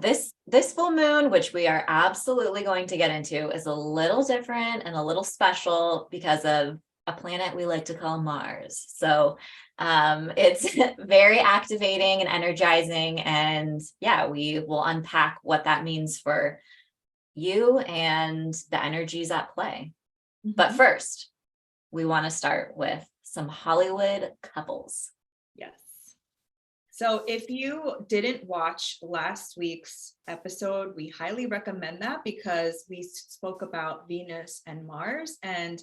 This full moon, which we are absolutely going to get into, is a little different and a little special because of a planet we like to call Mars. So it's very activating and energizing. And yeah, we will unpack what that means for you and the energies at play. Mm-hmm. But first, we want to start with some Hollywood couples. Yes. So if you didn't watch last week's episode, we highly recommend that because we spoke about Venus and Mars, and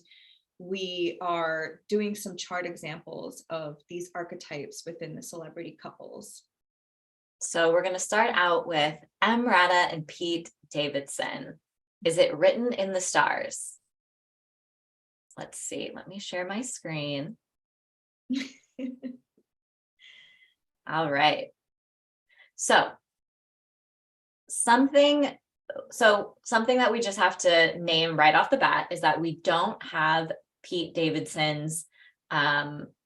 we are doing some chart examples of these archetypes within the celebrity couples. So we're going to start out with EmRata and Pete Davidson. Is it written in the stars? Let's see. Let me share my screen. All right. So something that we just have to name right off the bat is that we don't have Pete Davidson's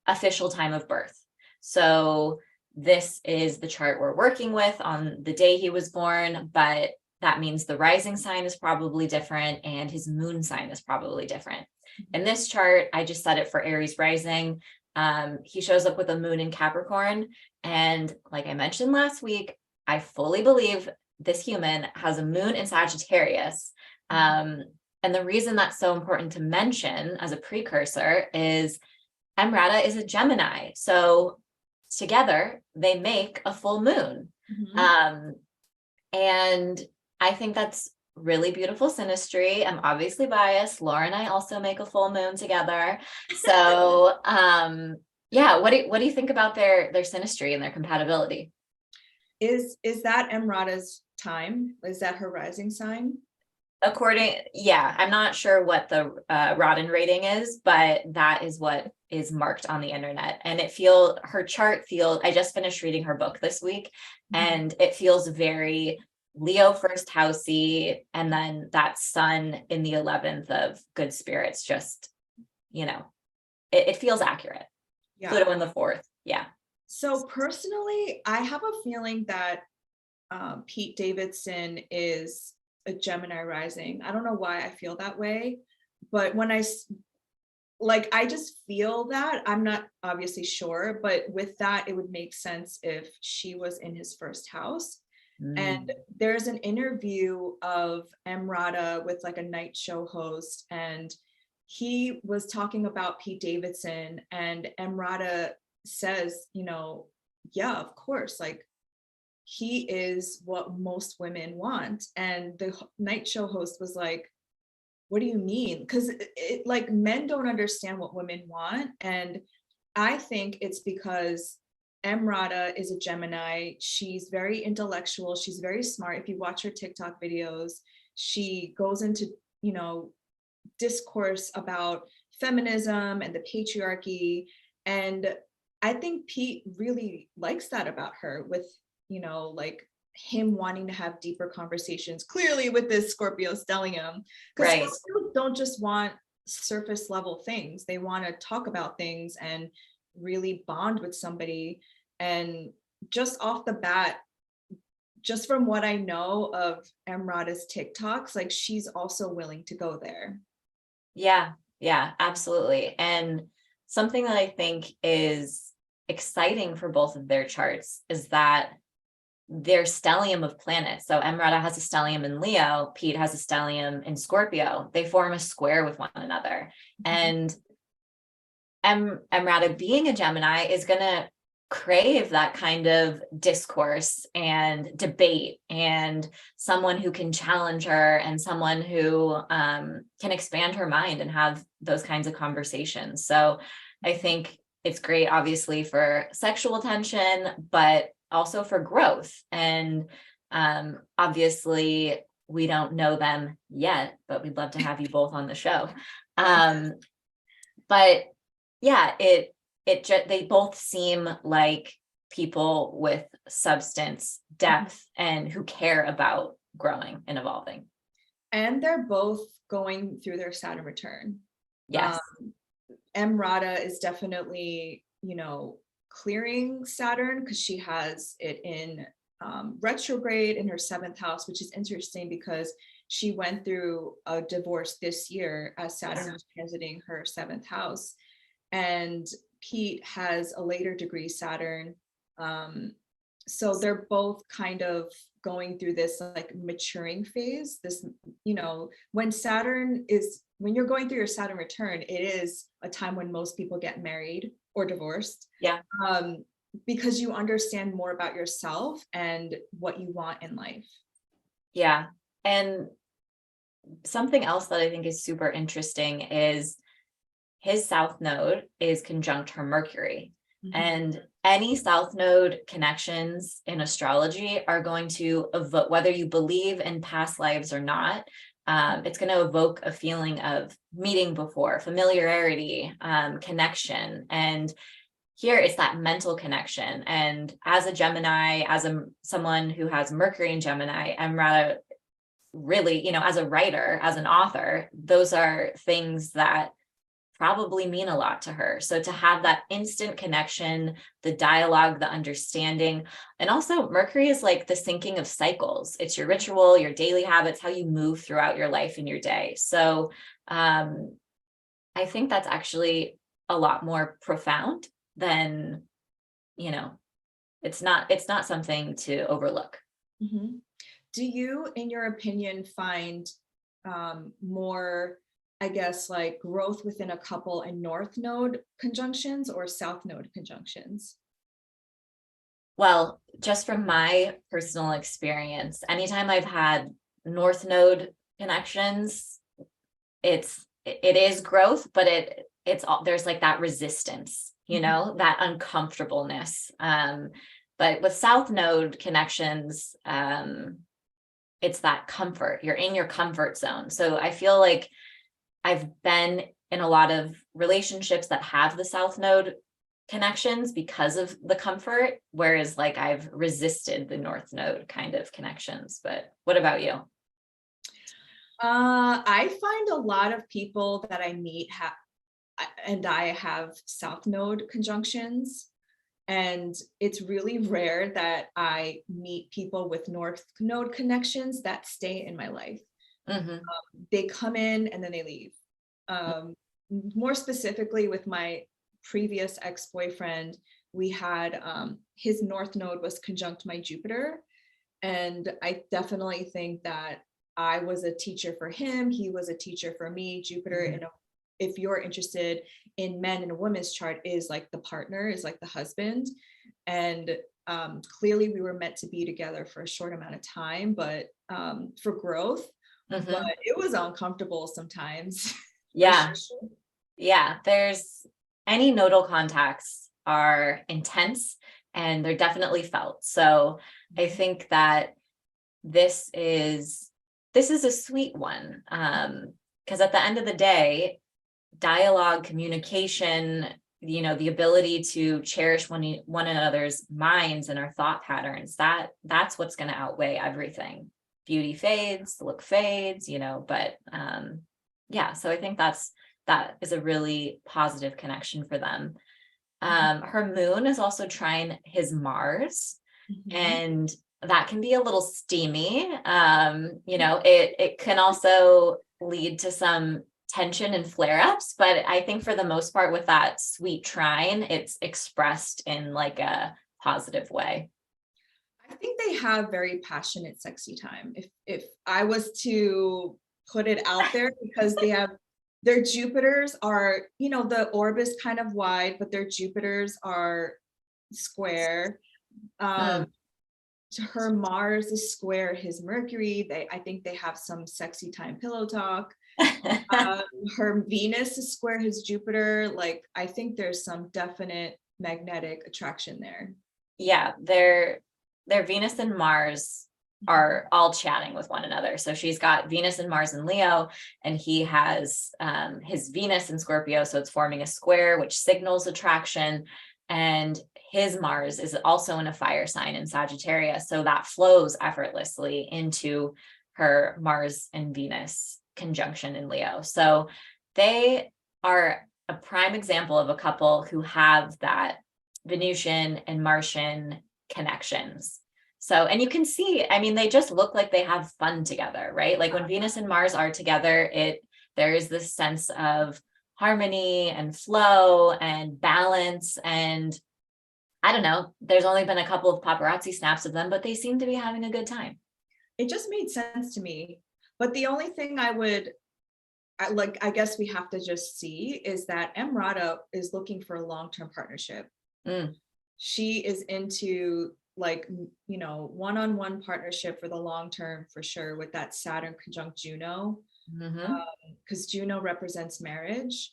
official time of birth. So this is the chart we're working with on the day he was born, but that means the rising sign is probably different and his moon sign is probably different. In this chart, I just set it for Aries rising. He shows up with a moon in Capricorn. And like I mentioned last week, I fully believe this human has a moon in Sagittarius. And the reason that's so important to mention as a precursor is EmRata is a Gemini. So together they make a full moon. Mm-hmm. And I think that's really beautiful synastry. I'm obviously biased. Laura and I also make a full moon together. So yeah, what do you think about their synastry and their compatibility? Is that EmRata's time? Is that her rising sign? I'm not sure what the Rodden rating is, but that is what is marked on the internet. And her chart feels, I just finished reading her book this week, and it feels very Leo first housey, and then that sun in the 11th of good spirits, just, it feels accurate. Yeah. Pluto in the 4th. Yeah. So personally, I have a feeling that Pete Davidson is a Gemini rising. I don't know why I feel that way, but when I just feel that. I'm not obviously sure, but with that, it would make sense if she was in his first house. And there's an interview of EmRata with like a night show host, and he was talking about Pete Davidson, and EmRata says, yeah, of course, like he is what most women want. And the night show host was like, what do you mean? Because like men don't understand what women want. And I think it's because EmRata is a Gemini. She's very intellectual. She's very smart. If you watch her TikTok videos, she goes into, discourse about feminism and the patriarchy. And I think Pete really likes that about her, with, like him wanting to have deeper conversations, clearly with this Scorpio stellium. Because right. Scorpios don't just want surface level things. They want to talk about things and really bond with somebody. And just off the bat, just from what I know of EmRata's TikToks, like she's also willing to go there. Yeah, absolutely. And something that I think is exciting for both of their charts is that their stellium of planets. So EmRata has a stellium in Leo, Pete has a stellium in Scorpio. They form a square with one another. And EmRata being a Gemini is going to crave that kind of discourse and debate, and someone who can challenge her, and someone who can expand her mind and have those kinds of conversations. So I think it's great, obviously, for sexual tension, but also for growth. And obviously, we don't know them yet, but we'd love to have you both on the show. But yeah, they both seem like people with substance, depth, and who care about growing and evolving. And they're both going through their Saturn return. Yes. EmRata is definitely, clearing Saturn because she has it in retrograde in her 7th house, which is interesting because she went through a divorce this year as Saturn was transiting her 7th house. And Pete has a later degree Saturn. So they're both kind of going through this like maturing phase. This, you know, when you're going through your Saturn return, it is a time when most people get married or divorced. Yeah. Because you understand more about yourself and what you want in life. Yeah. And something else that I think is super interesting is his South Node is conjunct her Mercury. Mm-hmm. And any South Node connections in astrology are going to evoke, whether you believe in past lives or not, it's going to evoke a feeling of meeting before, familiarity, connection. And here it's that mental connection. And as a Gemini, someone who has Mercury in Gemini, EmRata really, you know, as a writer, as an author, those are things that probably mean a lot to her. So to have that instant connection, the dialogue, the understanding, and also Mercury is like the syncing of cycles. It's your ritual, your daily habits, how you move throughout your life and your day. So I think that's actually a lot more profound than, you know, it's not something to overlook. Mm-hmm. Do you, in your opinion, find more, I guess, like growth within a couple in North Node conjunctions or South Node conjunctions? Well, just from my personal experience, anytime I've had North Node connections, it is growth, but it's all, there's like that resistance, you know, that uncomfortableness. But with South Node connections, it's that comfort. You're in your comfort zone. So I feel like I've been in a lot of relationships that have the South Node connections because of the comfort, whereas like I've resisted the North Node kind of connections. But what about you? I find a lot of people that I meet I have South Node conjunctions. And it's really rare that I meet people with North Node connections that stay in my life. Mm-hmm. They come in and then they leave. More specifically with my previous ex-boyfriend, we had his North Node was conjunct my Jupiter. And I definitely think that I was a teacher for him. He was a teacher for me. Jupiter, mm-hmm. If you're interested in men in a woman's chart, is like the partner, is like the husband. And clearly we were meant to be together for a short amount of time, but for growth, mm-hmm. but it was uncomfortable sometimes. Yeah. Sure. Yeah. There's any nodal contacts are intense and they're definitely felt. So I think that this is a sweet one. Because at the end of the day, dialogue, communication, you know, the ability to cherish one another's minds and our thought patterns, that's what's going to outweigh everything. Beauty fades, look fades, you know, but yeah, so I think that is a really positive connection for them. Her moon is also trying his Mars, mm-hmm. and that can be a little steamy. You know, it can also lead to some tension and flare-ups, but I think for the most part with that sweet trine, it's expressed in like a positive way. I think they have very passionate, sexy time. If I was to put it out there, because they have their Jupiters are, you know, the orb is kind of wide, but their Jupiters are square. Her Mars is square, his Mercury. I think they have some sexy time pillow talk. Her Venus is square, his Jupiter. Like, I think there's some definite magnetic attraction there. Yeah, their Venus and Mars are all chatting with one another. So she's got Venus and Mars in Leo, and he has his Venus in Scorpio. So it's forming a square, which signals attraction. And his Mars is also in a fire sign in Sagittarius. So that flows effortlessly into her Mars and Venus conjunction in Leo. So they are a prime example of a couple who have that Venusian and Martian connections. So, and you can see, I mean, they just look like they have fun together, right? Like when Venus and Mars are together, there is this sense of harmony and flow and balance. And I don't know, there's only been a couple of paparazzi snaps of them, but they seem to be having a good time. It just made sense to me. But the only thing I guess we have to just see is that EmRata is looking for a long-term partnership. She is into like, one-on-one partnership for the long term for sure, with that Saturn conjunct Juno, because Juno represents marriage.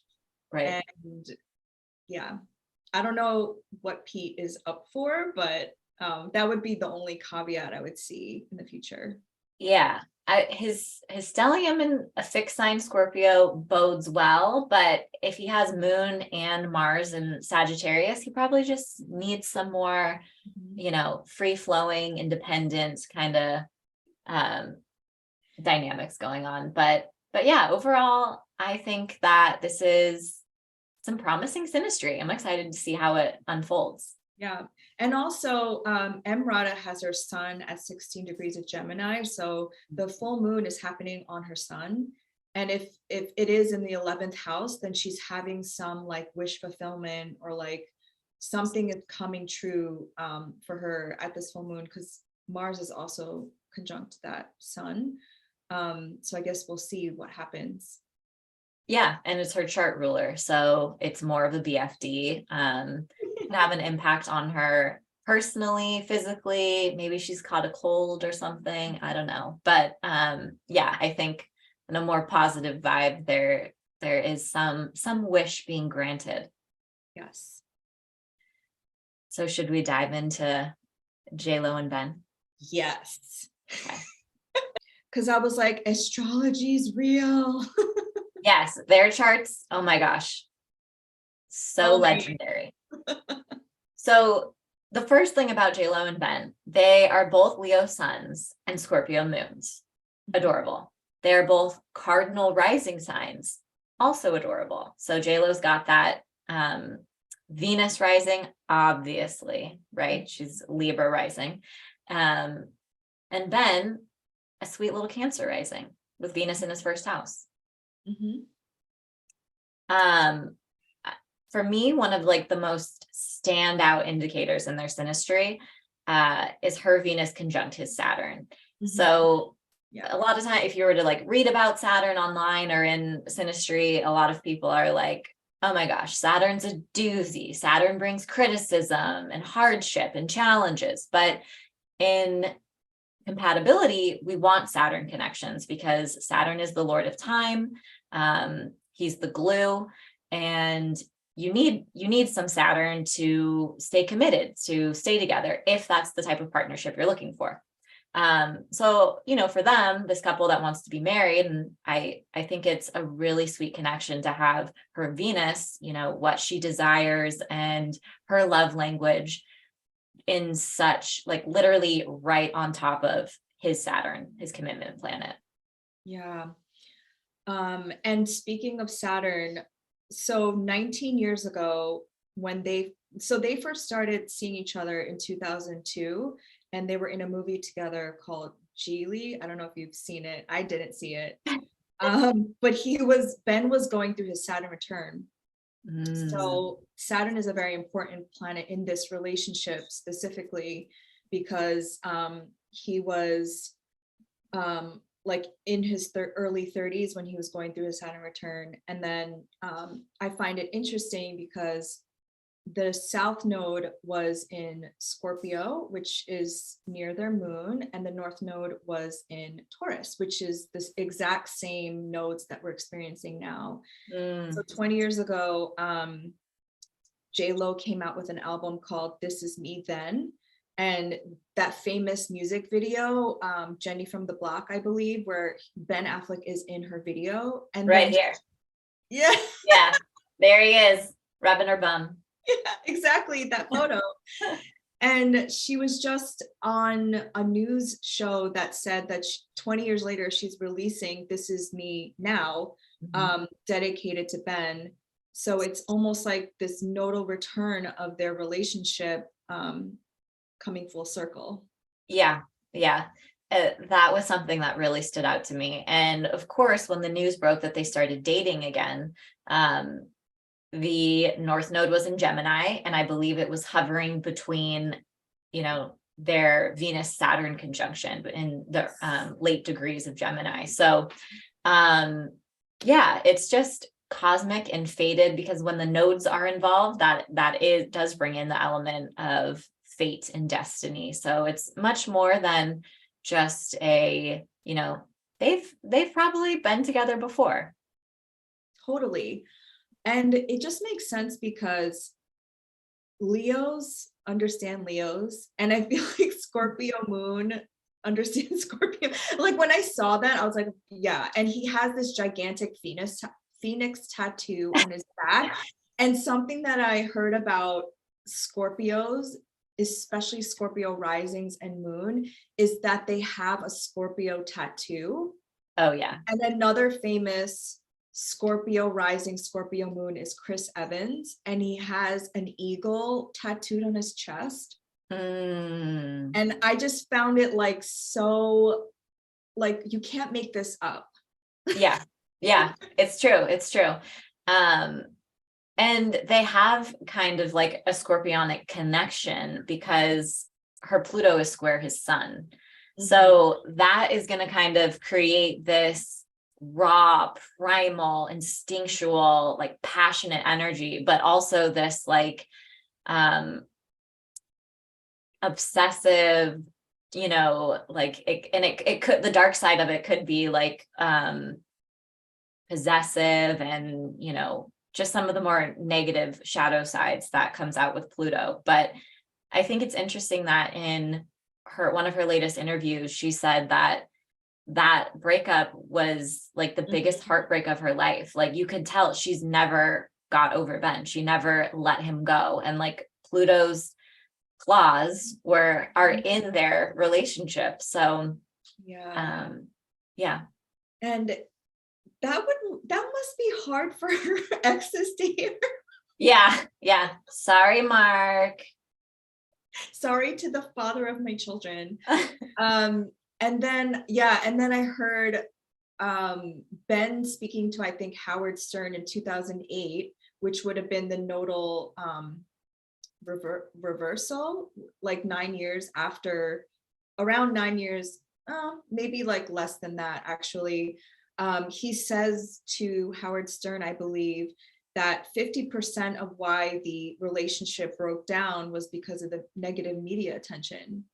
Right. And yeah, I don't know what Pete is up for, but that would be the only caveat I would see in the future. Yeah. His stellium in a fixed sign Scorpio bodes well, but if he has Moon and Mars in Sagittarius, he probably just needs some more, free flowing, independent kind of dynamics going on. But yeah, overall, I think that this is some promising synastry. I'm excited to see how it unfolds. Yeah. And also EmRata has her sun at 16 degrees of Gemini. So the full moon is happening on her sun. And if it is in the 11th house, then she's having some like wish fulfillment, or like something is coming true for her at this full moon, because Mars is also conjunct that sun. So I guess we'll see what happens. Yeah, and it's her chart ruler, so it's more of a BFD. Can have an impact on her personally, physically. Maybe she's caught a cold or something. I don't know, but yeah, I think in a more positive vibe, there is some wish being granted. Yes. So should we dive into JLO and Ben? Yes. Okay. Because I was like, astrology is real. Yes, their charts. Oh my gosh. So legendary. So the first thing about JLo and Ben, they are both Leo suns and Scorpio moons. Adorable. They're both cardinal rising signs. Also adorable. So JLo's got that Venus rising, obviously, right? She's Libra rising. And Ben, a sweet little Cancer rising with Venus in his first house. For me, one of like the most standout indicators in their synastry is her Venus conjunct his Saturn. So a lot of time, if you were to like read about Saturn online or in synastry, a lot of people are like, oh my gosh, Saturn's a doozy. Saturn brings criticism and hardship and challenges. But in compatibility, we want Saturn connections because Saturn is the Lord of time. He's the glue, and you need some Saturn to stay committed, to stay together, if that's the type of partnership you're looking for. So, for them, this couple that wants to be married, and I think it's a really sweet connection to have her Venus, what she desires and her love language in such like literally right on top of his Saturn, his commitment planet. Yeah. And speaking of Saturn, so 19 years ago, when they first started seeing each other in 2002, and they were in a movie together called Geely. I don't know if you've seen it. I didn't see it. But Ben was going through his Saturn return. So Saturn is a very important planet in this relationship, specifically because he was like in his early 30s when he was going through his Saturn return. And then I find it interesting because the South Node was in Scorpio, which is near their moon, and the North Node was in Taurus, which is this exact same nodes that we're experiencing now. So 20 years ago, JLo came out with an album called This Is Me Then. And that famous music video, Jenny from the Block, I believe, where Ben Affleck is in her video. And right here. Yeah. Yeah. There he is, rubbing her bum. Yeah, exactly, that photo. And she was just on a news show that said that 20 years later, she's releasing This Is Me Now, dedicated to Ben. So it's almost like this nodal return of their relationship coming full circle. Yeah, yeah. That was something that really stood out to me. And of course, when the news broke that they started dating again, the North Node was in Gemini, and I believe it was hovering between, their Venus Saturn conjunction in the late degrees of Gemini. So, yeah, it's just cosmic and fated, because when the nodes are involved, that does bring in the element of fate and destiny. So it's much more than just they've probably been together before. Totally. And it just makes sense because Leos understand Leos, and I feel like Scorpio moon understands Scorpio. Like when I saw that, I was like, yeah. And he has this gigantic phoenix tattoo on his back. And something that I heard about Scorpios, especially Scorpio risings and moon, is that they have a Scorpio tattoo. Oh yeah. And another famous Scorpio rising, Scorpio moon is Chris Evans, and he has an eagle tattooed on his chest. And I just found it like so, like you can't make this up. Yeah, it's true. And they have kind of like a scorpionic connection because her Pluto is square his sun. So that is going to kind of create this raw, primal, instinctual, like passionate energy, but also this like obsessive, like it could, the dark side of it could be like possessive and, just some of the more negative shadow sides that comes out with Pluto. But I think it's interesting that in one of her latest interviews, she said that breakup was like the biggest heartbreak of her life. Like you could tell she's never got over Ben. She never let him go. And like Pluto's claws are in their relationship. So yeah. Yeah. And that must be hard for her exes to hear. Yeah. Sorry, Mark. Sorry to the father of my children. And then I heard Ben speaking to, I think, Howard Stern in 2008, which would have been the nodal reversal, like 9 years after, around 9 years, maybe like less than that, actually. He says to Howard Stern, I believe, that 50% of why the relationship broke down was because of the negative media attention.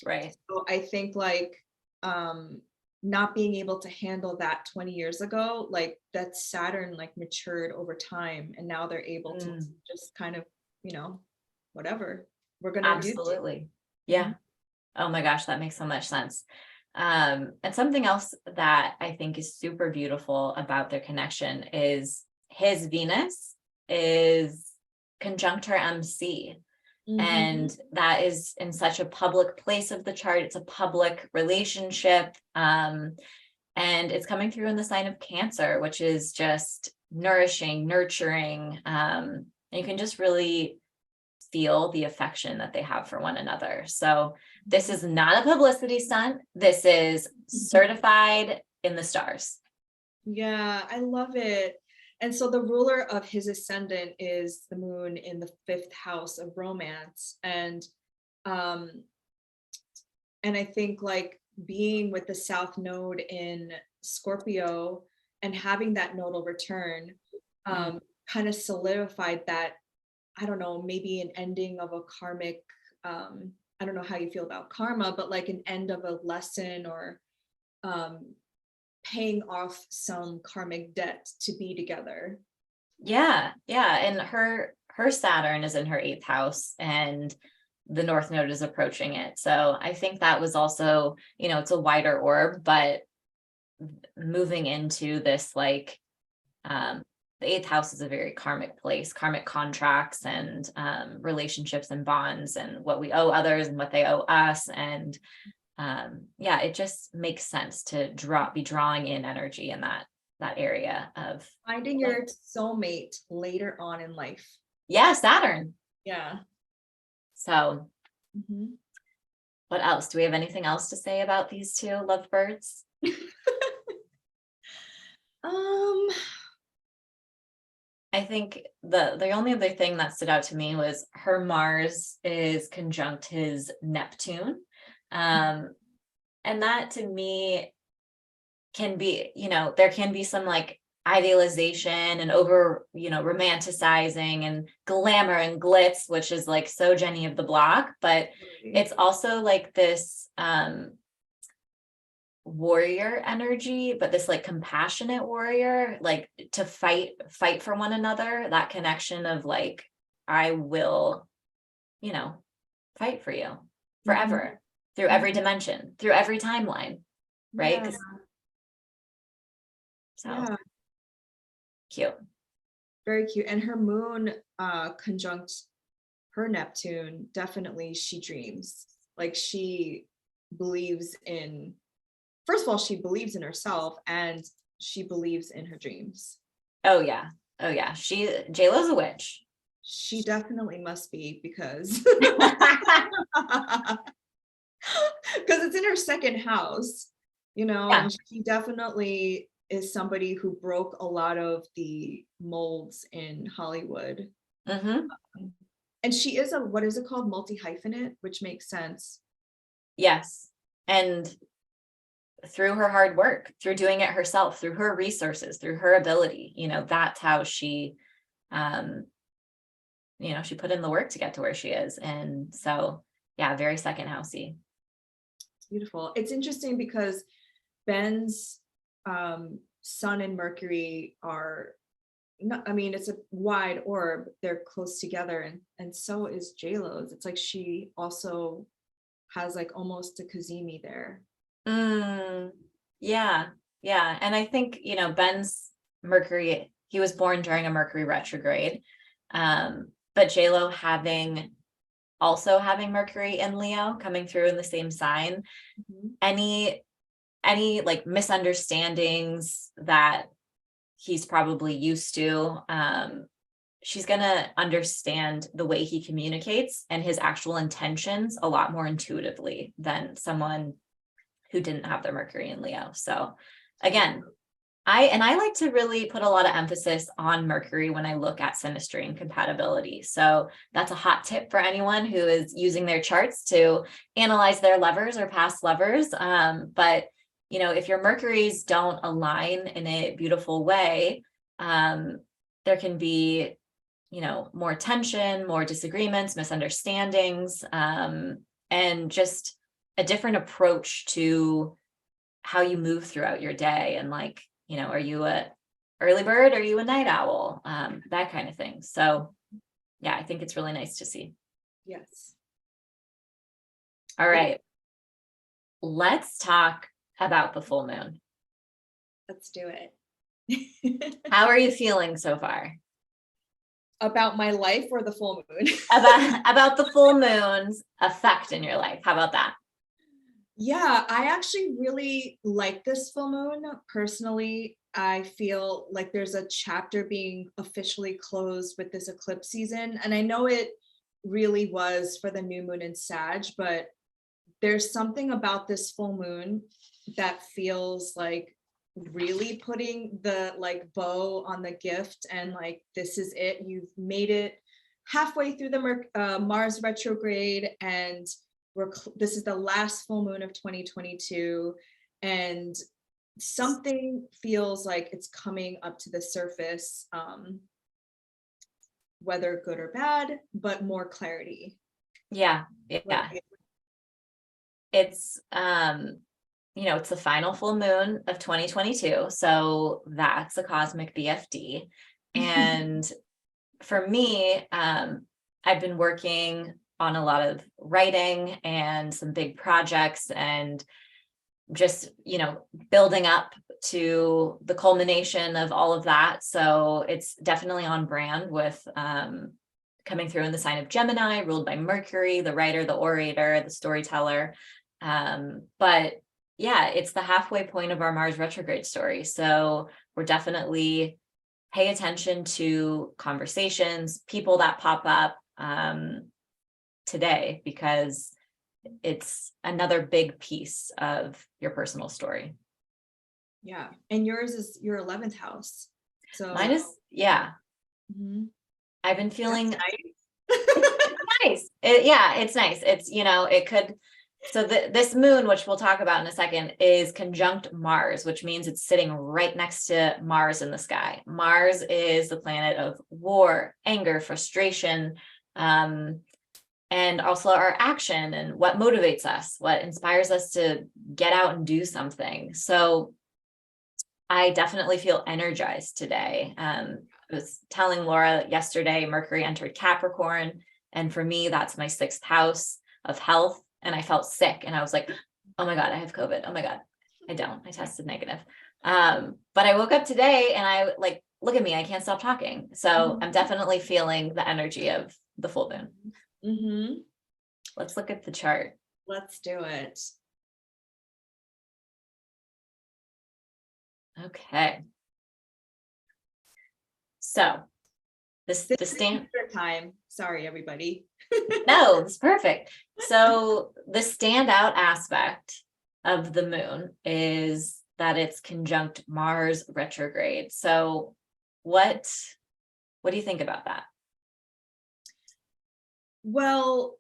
Right. So I think like not being able to handle that 20 years ago, like that Saturn like matured over time, and now they're able to just kind of, whatever, we're gonna absolutely. Yeah. Oh my gosh, that makes so much sense. And something else that I think is super beautiful about their connection is his Venus is conjunct her MC. And that is in such a public place of the chart. It's a public relationship. And it's coming through in the sign of Cancer, which is just nourishing, nurturing. And you can just really feel the affection that they have for one another. So this is not a publicity stunt. This is certified in the stars. Yeah, I love it. And so the ruler of his ascendant is the moon in the 5th house of romance. And I think like being with the South Node in Scorpio and having that nodal return kind of solidified that, I don't know, maybe an ending of a karmic, I don't know how you feel about karma, but like an end of a lesson, or paying off some karmic debt to be together. Yeah. And her Saturn is in her 8th house, and the North Node is approaching it. So I think that was also, it's a wider orb, but moving into this, like, the 8th house is a very karmic place, karmic contracts and relationships and bonds, and what we owe others and what they owe us. And it just makes sense to be drawing in energy in that area of finding your soulmate later on in life. Yeah, Saturn. Yeah. So What else? Do we have anything else to say about these two lovebirds? I think the only other thing that stood out to me was her Mars is conjunct his Neptune. And that to me can be, there can be some like idealization and over, romanticizing and glamour and glitz, which is like so Jenny of the block, but it's also like this warrior energy, but this like compassionate warrior, like to fight for one another, that connection of like, I will, fight for you forever, through every dimension, through every timeline, right? Yeah. So Yeah. cute. Very cute. And her moon conjunct her Neptune, definitely she dreams. Like she believes in, first of all, she believes in herself and she believes in her dreams. Oh yeah. JLo's a witch. She definitely must be because it's in her second house, Yeah. and she definitely is somebody who broke a lot of the molds in Hollywood. And she is what is it called? Multi-hyphenate, which makes sense. Yes. And through her hard work, through doing it herself, through her resources, through her ability, that's how she, she put in the work to get to where she is. And so, yeah, very second housey. Beautiful. It's interesting because Ben's Sun and Mercury are not, it's a wide orb, they're close together, and so is JLo's. It's like she also has like almost a Kazemi there. Yeah. And I think, Ben's Mercury, he was born during a Mercury retrograde. But JLo also having Mercury in Leo coming through in the same sign, any like misunderstandings that he's probably used to, she's going to understand the way he communicates and his actual intentions a lot more intuitively than someone who didn't have their Mercury in Leo. So again, I like to really put a lot of emphasis on Mercury when I look at synastry and compatibility. So that's a hot tip for anyone who is using their charts to analyze their lovers or past lovers. But if your Mercuries don't align in a beautiful way, there can be, more tension, more disagreements, misunderstandings, and just a different approach to how you move throughout your day. And like, are you a early bird? Are you a night owl? That kind of thing. So yeah, I think it's really nice to see. Yes. All right. Let's talk about the full moon. Let's do it. How are you feeling so far? About my life or the full moon? about the full moon's effect in your life. How about that? Yeah, I actually really like this full moon. Personally, I feel like there's a chapter being officially closed with this eclipse season. And I know it really was for the new moon in Sag, but there's something about this full moon that feels like really putting the like bow on the gift and like, this is it. You've made it halfway through the Mars retrograde, and this is the last full moon of 2022, and something feels like it's coming up to the surface, whether good or bad, but more clarity. Yeah. It's it's the final full moon of 2022, so that's a cosmic BFD. And for me, I've been working on a lot of writing and some big projects and just, building up to the culmination of all of that. So it's definitely on brand with coming through in the sign of Gemini, ruled by Mercury, the writer, the orator, the storyteller. But yeah, it's the halfway point of our Mars retrograde story. So we're definitely pay attention to conversations, people that pop up today, because it's another big piece of your personal story. Yeah. And yours is your 11th house. So Mine is, yeah. Mhm. I've been feeling That's nice. Yeah, it's nice. It's, it could, so this moon, which we'll talk about in a second, is conjunct Mars, which means it's sitting right next to Mars in the sky. Mars is the planet of war, anger, frustration, and also our action and what motivates us, what inspires us to get out and do something. So I definitely feel energized today. I was telling Laura yesterday, Mercury entered Capricorn. And for me, that's my 6th house of health. And I felt sick. And I was like, oh my God, I have COVID. Oh my God. I don't. I tested negative. But I woke up today and I look at me, I can't stop talking. So I'm definitely feeling the energy of the full moon. Mm-hmm. Let's look at the chart. Let's do it. Okay. So This the is your time. Sorry, everybody. no, it's perfect. So the standout aspect of the moon is that it's conjunct Mars retrograde. So what do you think about that? Well,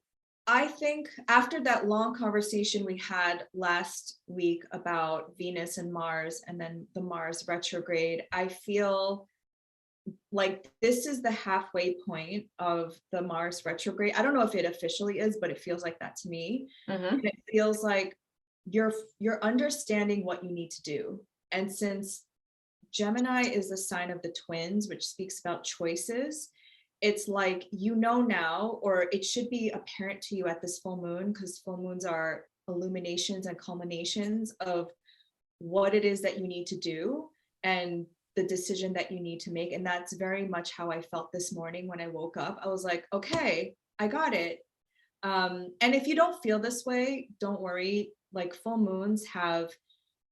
I think after that long conversation we had last week about Venus and Mars and then the Mars retrograde, I feel like this is the halfway point of the Mars retrograde. I don't know if it officially is, but it feels like that to me. Mm-hmm. And it feels like you're understanding what you need to do. And since Gemini is the sign of the twins, which speaks about choices, it's like, now, or it should be apparent to you at this full moon, because full moons are illuminations and culminations of what it is that you need to do and the decision that you need to make. And that's very much how I felt this morning when I woke up. I was like, okay, I got it. And if you don't feel this way, don't worry. Like full moons have,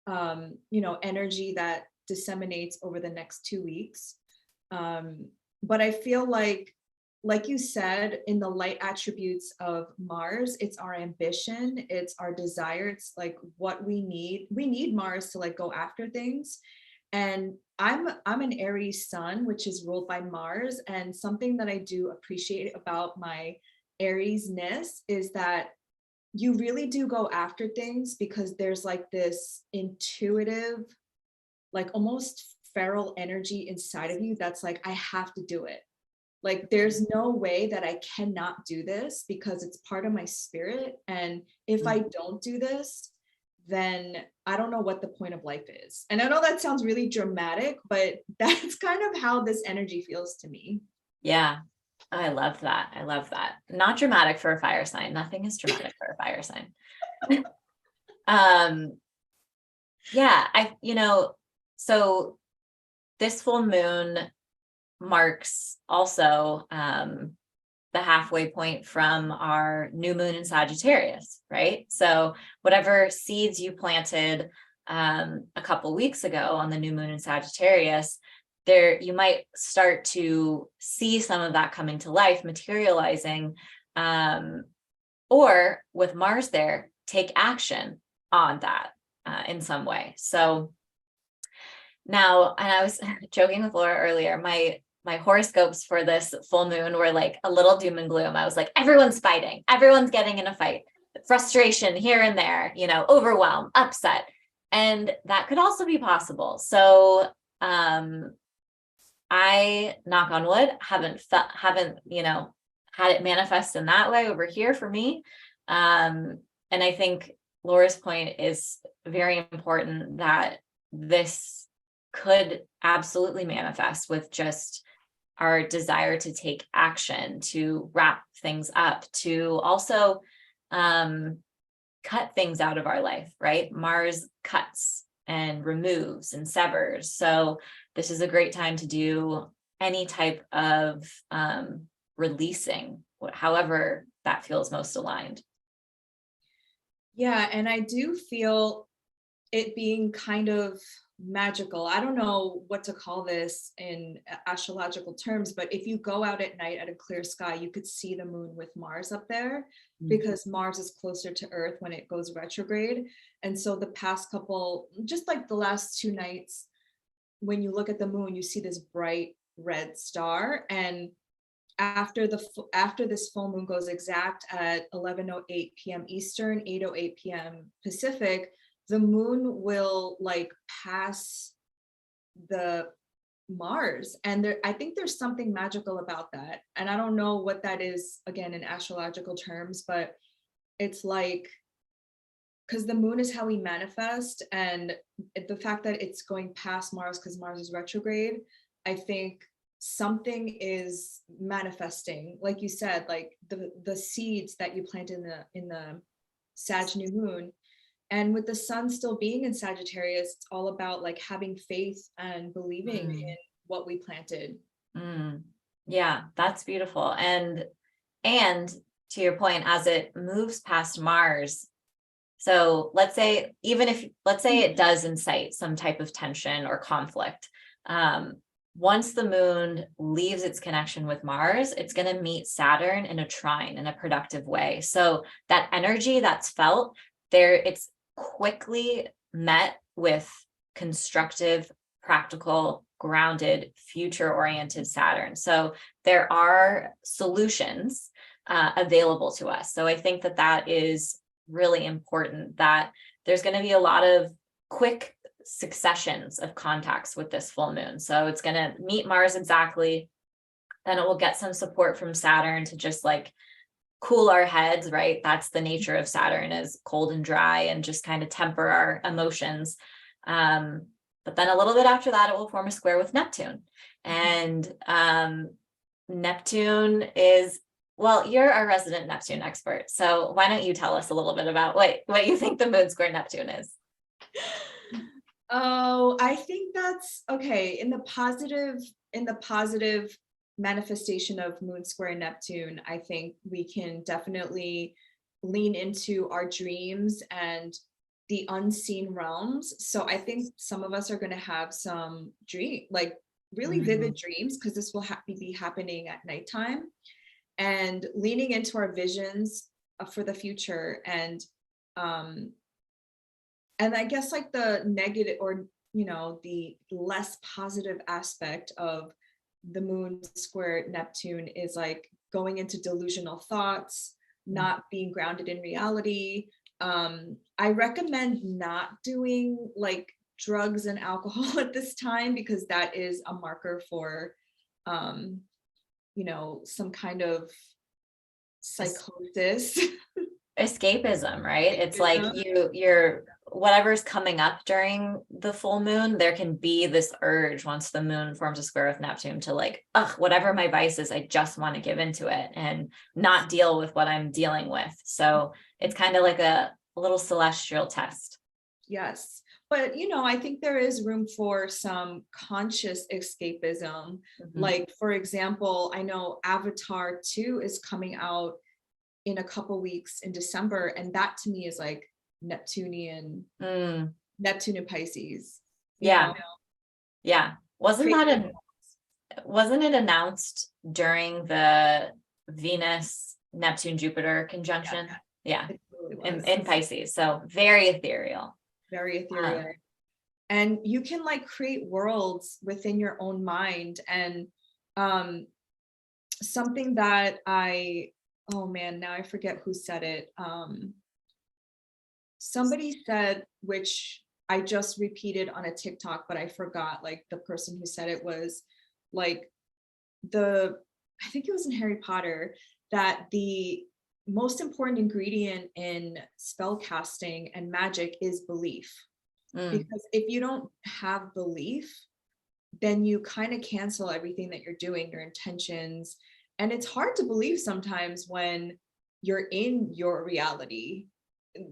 energy that disseminates over the next 2 weeks. But I feel like you said, in the light attributes of Mars, it's our ambition, it's our desire, it's like what we need. We need Mars to go after things. And I'm an Aries Sun, which is ruled by Mars. And something that I do appreciate about my Aries-ness is that you really do go after things because there's this intuitive, almost feral energy inside of you that's like, I have to do it. There's no way that I cannot do this because it's part of my spirit. And if I don't do this, then I don't know what the point of life is. And I know that sounds really dramatic, but that's kind of how this energy feels to me. Yeah. I love that. I love that. Not dramatic for a fire sign. Nothing is dramatic for a fire sign. Yeah, so this full moon marks also the halfway point from our new moon in Sagittarius, right? So whatever seeds you planted a couple weeks ago on the new moon in Sagittarius, there you might start to see some of that coming to life, materializing, or with Mars there, take action on that in some way. So now, and I was joking with Laura earlier, my horoscopes for this full moon were a little doom and gloom. I was like, everyone's fighting, everyone's getting in a fight, frustration here and there, overwhelm, upset. And that could also be possible. So I, knock on wood, haven't had it manifest in that way over here for me. And I think Laura's point is very important, that this could absolutely manifest with just our desire to take action, to wrap things up, to also cut things out of our life, right? Mars cuts and removes and severs. So this is a great time to do any type of releasing, however that feels most aligned. Yeah, and I do feel it being kind of magical. I don't know what to call this in astrological terms, but if you go out at night at a clear sky, you could see the moon with Mars up there because Mars is closer to Earth when it goes retrograde. And so the past couple, just like the last 2 nights, when you look at the moon, you see this bright red star. And after this full moon goes exact at 11:08 p.m. Eastern, 8:08 p.m. Pacific, the moon will like pass the Mars. And there, I think there's something magical about that. And I don't know what that is, again, in astrological terms, but it's like, because the moon is how we manifest, and the fact that it's going past Mars because Mars is retrograde, I think something is manifesting, like you said, like the seeds that you plant in the Sag new moon. And with the sun still being in Sagittarius, it's all about like having faith and believing in what we planted. Yeah, that's beautiful. And to your point, as it moves past Mars, so let's say it does incite some type of tension or conflict. Once the moon leaves its connection with Mars, it's going to meet Saturn in a trine in a productive way. So that energy that's felt there, it's quickly met with constructive, practical, grounded, future-oriented Saturn. So there are solutions available to us. So I think that is really important, that there's going to be a lot of quick successions of contacts with this full moon. So it's going to meet Mars exactly, then it will get some support from Saturn to just like cool our heads, right? That's the nature of Saturn, is cold and dry and just kind of temper our emotions. But then a little bit after that, it will form a square with Neptune. And Neptune is, well, you're our resident Neptune expert. So why don't you tell us a little bit about what you think the moon square Neptune is? Oh, I think that's okay. In the positive manifestation of moon square Neptune, I think we can definitely lean into our dreams and the unseen realms. So I think some of us are going to have some like really vivid dreams, because this will be happening at nighttime, and leaning into our visions for the future. And I guess like the negative, or the less positive aspect of the moon square Neptune is like going into delusional thoughts, not being grounded in reality. I recommend not doing like drugs and alcohol at this time, because that is a marker for some kind of psychosis. Escapism, right? It's like you're whatever's coming up during the full moon, there can be this urge once the moon forms a square with Neptune to like, whatever my vice is, I just want to give into it and not deal with what I'm dealing with. So it's kind of like a little celestial test. Yes. But, I think there is room for some conscious escapism. Like, for example, I know Avatar 2 is coming out in a couple weeks in December. And that to me is like Neptune and Pisces. Yeah. Yeah. Wasn't it announced during the Venus, Neptune, Jupiter conjunction? Yeah. Really in Pisces. So very ethereal. Very ethereal. And you can like create worlds within your own mind. And something that oh man, now I forget who said it. Somebody said, which I just repeated on a TikTok, but I forgot, like the person who said it was like I think it was in Harry Potter, that the most important ingredient in spell casting and magic is belief. Because if you don't have belief, then you kind of cancel everything that you're doing, your intentions. And it's hard to believe sometimes when you're in your reality.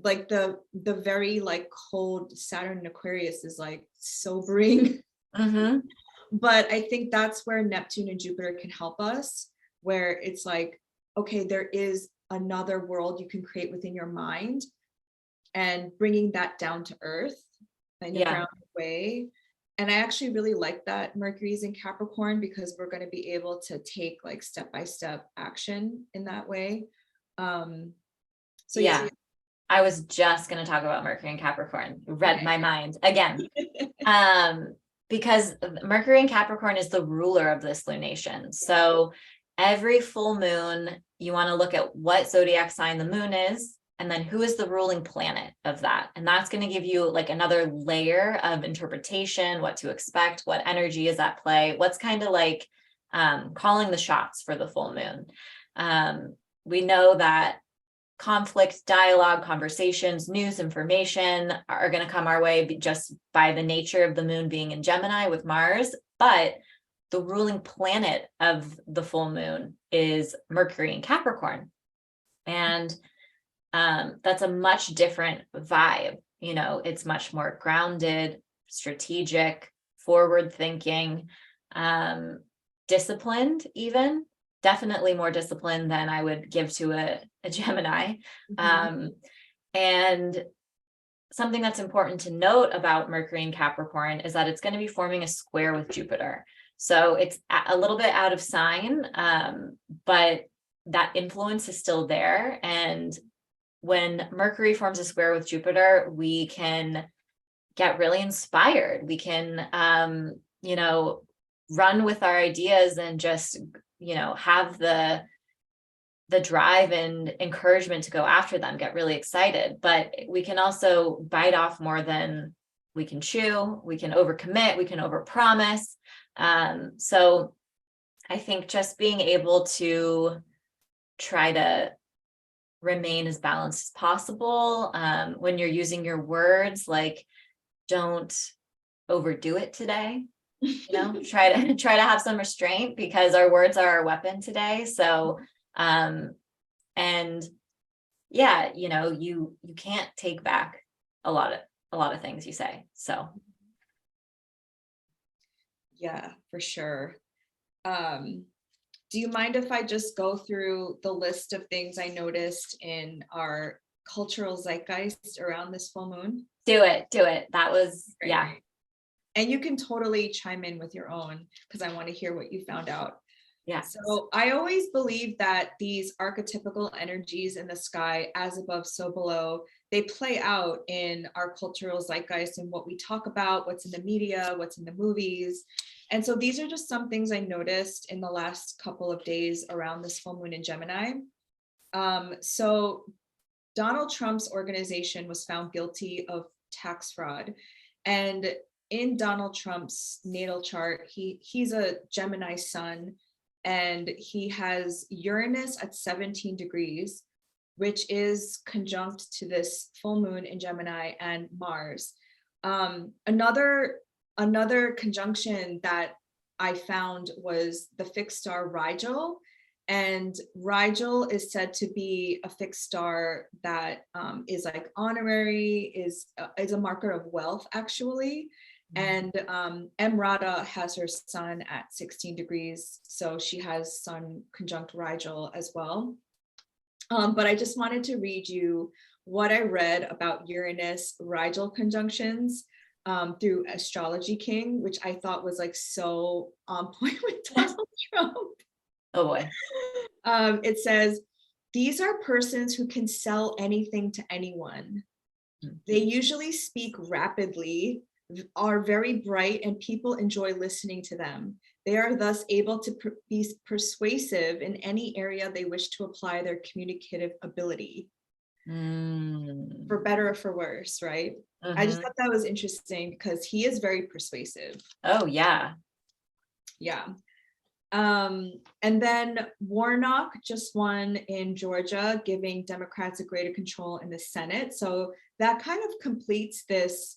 Like the very like cold Saturn in Aquarius is like sobering. But I think that's where Neptune and Jupiter can help us, where it's like, okay, there is another world you can create within your mind, and bringing that down to earth in a grounded way. And I actually really like that Mercury's in Capricorn, because we're going to be able to take like step-by-step action in that way. So Yeah. I was just going to talk about Mercury and Capricorn. Read my mind again. Because Mercury in Capricorn is the ruler of this lunation. So every full moon, you want to look at what zodiac sign the moon is, and then who is the ruling planet of that. And that's going to give you like another layer of interpretation, what to expect, what energy is at play, what's kind of like calling the shots for the full moon. We know that conflict, dialogue, conversations, news, information are going to come our way just by the nature of the moon being in Gemini with Mars. But the ruling planet of the full moon is Mercury in Capricorn. And that's a much different vibe. You know, it's much more grounded, strategic, forward thinking, disciplined, even. Definitely more disciplined than I would give to a Gemini. And something that's important to note about Mercury in Capricorn is that it's going to be forming a square with Jupiter. So it's a little bit out of sign, but that influence is still there. And when Mercury forms a square with Jupiter, we can get really inspired. We can, you know, run with our ideas and just, you know, have the drive and encouragement to go after them, get really excited. But we can also bite off more than we can chew. We can overcommit, we can overpromise. So I think just being able to try to remain as balanced as possible when you're using your words, like don't overdo it today. You know, try to have some restraint, because our words are our weapon today. So and yeah, you know, you can't take back a lot of things you say. So yeah, for sure. Do you mind if I just go through the list of things I noticed in our cultural zeitgeist around this full moon? Do it. That was great. Yeah. And you can totally chime in with your own, because I want to hear what you found out. Yeah. So I always believe that these archetypical energies in the sky, as above, so below, they play out in our cultural zeitgeist and what we talk about, what's in the media, what's in the movies. And so these are just some things I noticed in the last couple of days around this full moon in Gemini. So Donald Trump's organization was found guilty of tax fraud. And in Donald Trump's natal chart, he's a Gemini sun, and he has Uranus at 17 degrees, which is conjunct to this full moon in Gemini, and Mars. Another conjunction that I found was the fixed star Rigel. And Rigel is said to be a fixed star that is like honorary, is a marker of wealth, actually. And EmRata has her sun at 16 degrees. So she has sun conjunct Rigel as well. But I just wanted to read you what I read about Uranus Rigel conjunctions through Astrology King, which I thought was like so on point with Donald Trump. Oh boy. It says, these are persons who can sell anything to anyone. They usually speak rapidly, are very bright, and people enjoy listening to them. They are thus able to be persuasive in any area they wish to apply their communicative ability. For better or for worse, right? I just thought that was interesting because he is very persuasive. Oh yeah. Yeah. And then Warnock just won in Georgia, giving Democrats a greater control in the Senate. So that kind of completes this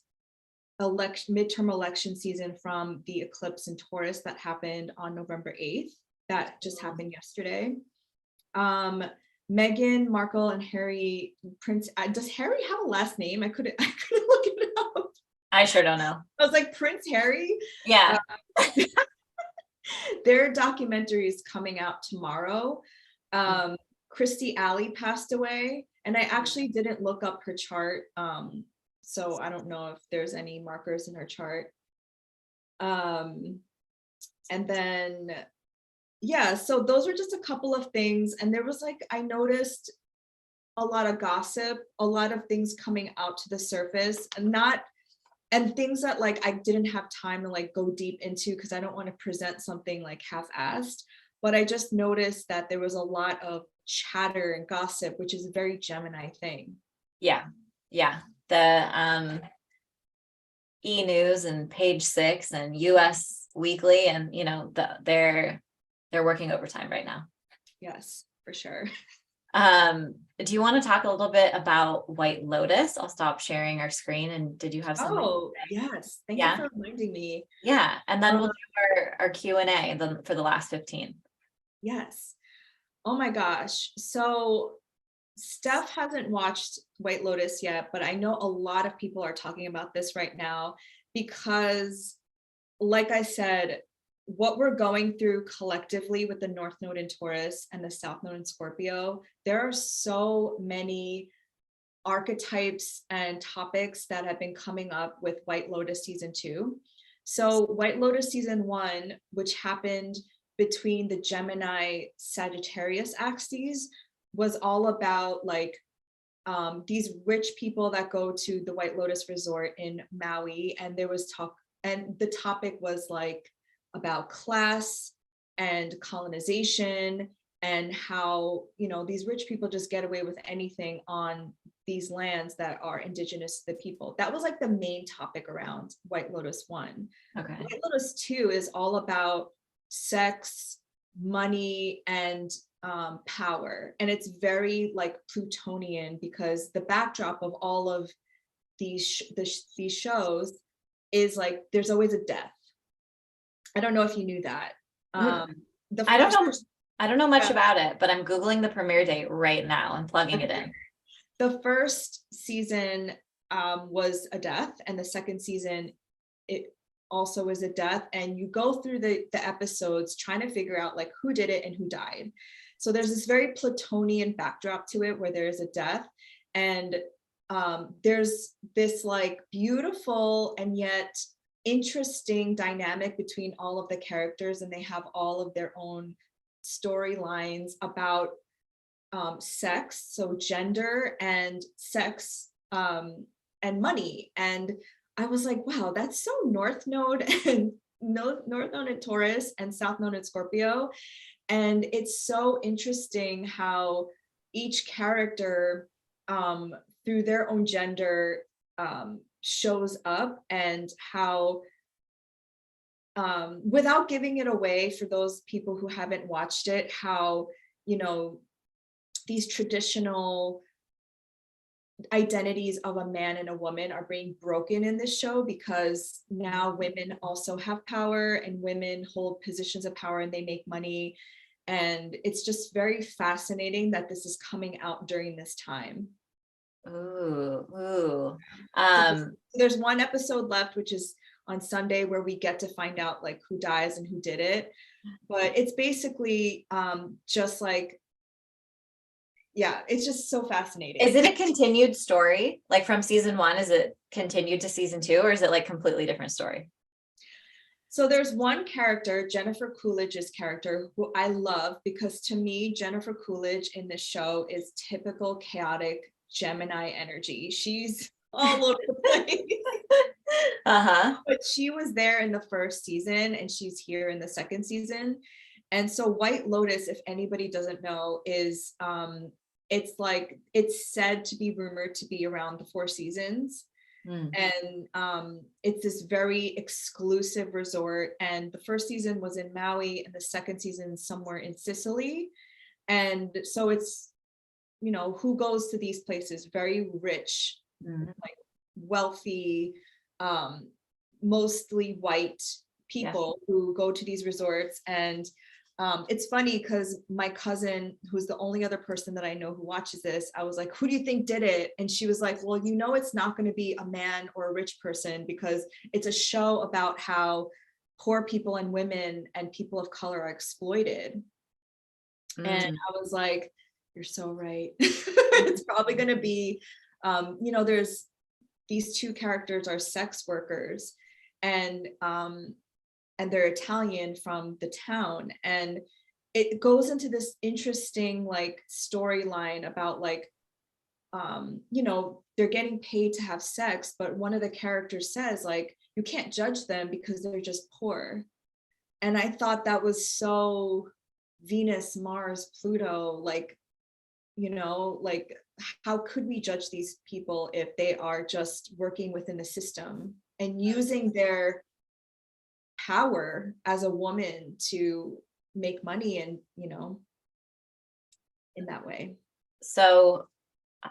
midterm election season from the eclipse in Taurus that happened on November 8th. That just happened yesterday. Meghan Markle and Harry Prince. Does Harry have a last name? I couldn't look it up. I sure don't know. I was like, Prince Harry? Yeah. Their documentary is coming out tomorrow. Christy Alley passed away, and I actually didn't look up her chart. So I don't know if there's any markers in her chart. And then, yeah, so those are just a couple of things. And there was like, I noticed a lot of gossip, a lot of things coming out to the surface, and things that like I didn't have time to like go deep into because I don't want to present something like half-assed. But I just noticed that there was a lot of chatter and gossip, which is a very Gemini thing. Yeah. The E News and Page Six and US Weekly, and they're working overtime right now. Yes, for sure. Do you want to talk a little bit about White Lotus? I'll stop sharing our screen. And did you have something? Oh, yes. Thank you for reminding me. Yeah. And then we'll do our Q&A for the last 15. Yes. Oh my gosh. So Steph hasn't watched White Lotus yet, but I know a lot of people are talking about this right now because, like I said, what we're going through collectively with the North Node in Taurus and the South Node in Scorpio, there are so many archetypes and topics that have been coming up with White Lotus season 2. So White Lotus season 1, which happened between the Gemini Sagittarius axes, was all about like these rich people that go to the White Lotus resort in Maui, and there was talk, and the topic was like about class and colonization and how these rich people just get away with anything on these lands that are indigenous to the people. That was like the main topic around White Lotus 1. Okay. White Lotus 2 is all about sex, money, and power, and it's very like Plutonian because the backdrop of all of these shows is like there's always a death. I don't know if you knew that. I don't know much about it, but I'm Googling the premiere date right now and plugging it in. The first season was a death, and the second season it also is a death, and you go through the episodes trying to figure out like who did it and who died. So there's this very Plutonian backdrop to it where there is a death, and there's this like beautiful and yet interesting dynamic between all of the characters, and they have all of their own storylines about sex, so gender and sex and money. And I was like, wow, that's so North Node and North Node in Taurus and South Node in Scorpio. And it's so interesting how each character through their own gender shows up, and how without giving it away for those people who haven't watched it, how these traditional identities of a man and a woman are being broken in this show, because now women also have power and women hold positions of power and they make money. And it's just very fascinating that this is coming out during this time. Ooh. There's one episode left, which is on Sunday, where we get to find out like who dies and who did it. But it's basically just like, yeah, it's just so fascinating. Is it a continued story? Like from season 1, is it continued to season 2, or is it like completely different story? So there's one character, Jennifer Coolidge's character, who I love, because to me, Jennifer Coolidge in this show is typical chaotic Gemini energy. She's all over the place. But she was there in the first season, and she's here in the second season. And so White Lotus, if anybody doesn't know, is it's said to be rumored to be around the 4 seasons. And it's this very exclusive resort, and the first season was in Maui and the second season somewhere in Sicily. And so it's who goes to these places, very rich, like wealthy, mostly white people who go to these resorts. And it's funny because my cousin, who's the only other person that I know who watches this, I was like, who do you think did it? And she was like, well, it's not going to be a man or a rich person, because it's a show about how poor people and women and people of color are exploited. And I was like, you're so right. It's probably going to be, there's these 2 characters are sex workers, and and they're Italian from the town. And it goes into this interesting like storyline about like, you know, they're getting paid to have sex, but one of the characters says like, you can't judge them because they're just poor. And I thought that was so Venus, Mars, Pluto, like, you know, like how could we judge these people if they are just working within the system and using their power as a woman to make money and, you know, in that way. So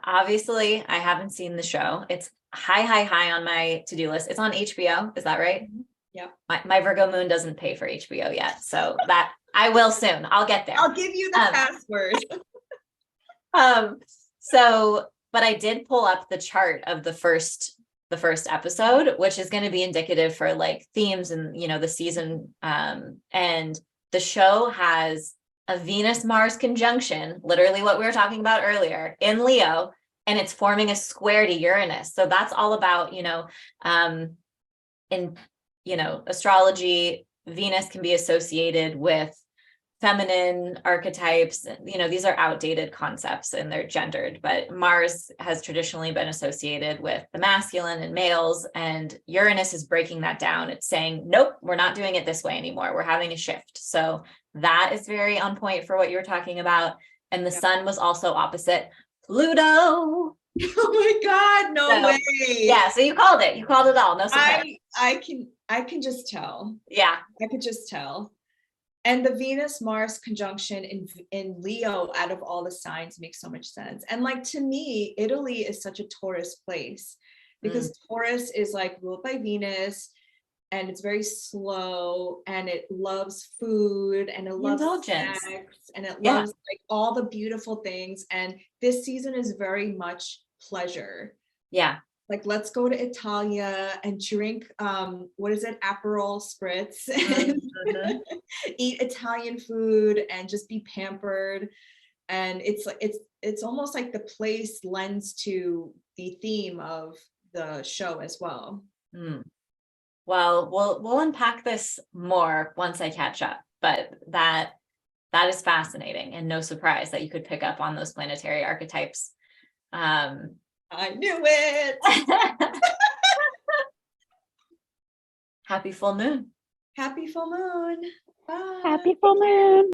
obviously I haven't seen the show. It's high on my to-do list. It's on HBO. Is that right? Yeah. My Virgo moon doesn't pay for HBO yet. So that I will soon. I'll get there. I'll give you the password. So, but I did pull up the chart of the first episode, which is going to be indicative for like themes and, you know, the season. And the show has a Venus Mars conjunction, literally what we were talking about earlier, in Leo, and it's forming a square to Uranus. So that's all about, you know, in, you know, astrology, Venus can be associated with feminine archetypes. You know, these are outdated concepts and they're gendered, but Mars has traditionally been associated with the masculine and males, and Uranus is breaking that down. It's saying, nope, we're not doing it this way anymore. We're having a shift. So that is very on point for what you were talking about. And the sun was also opposite Pluto. Oh my God, no way. Yeah, so you called it. You called it all. No surprise. I can just tell. Yeah. I could just tell. And the Venus-Mars conjunction in Leo out of all the signs makes so much sense. And like, to me, Italy is such a Taurus place because Taurus is like ruled by Venus and it's very slow and it loves food and it loves sex and it loves like all the beautiful things. And this season is very much pleasure. Yeah. Like, let's go to Italia and drink, what is it? Aperol spritz and eat Italian food and just be pampered. And it's almost like the place lends to the theme of the show as well. Well, we'll unpack this more once I catch up, but that is fascinating and no surprise that you could pick up on those planetary archetypes. I knew it. Happy full moon. Happy full moon. Bye. Happy full moon.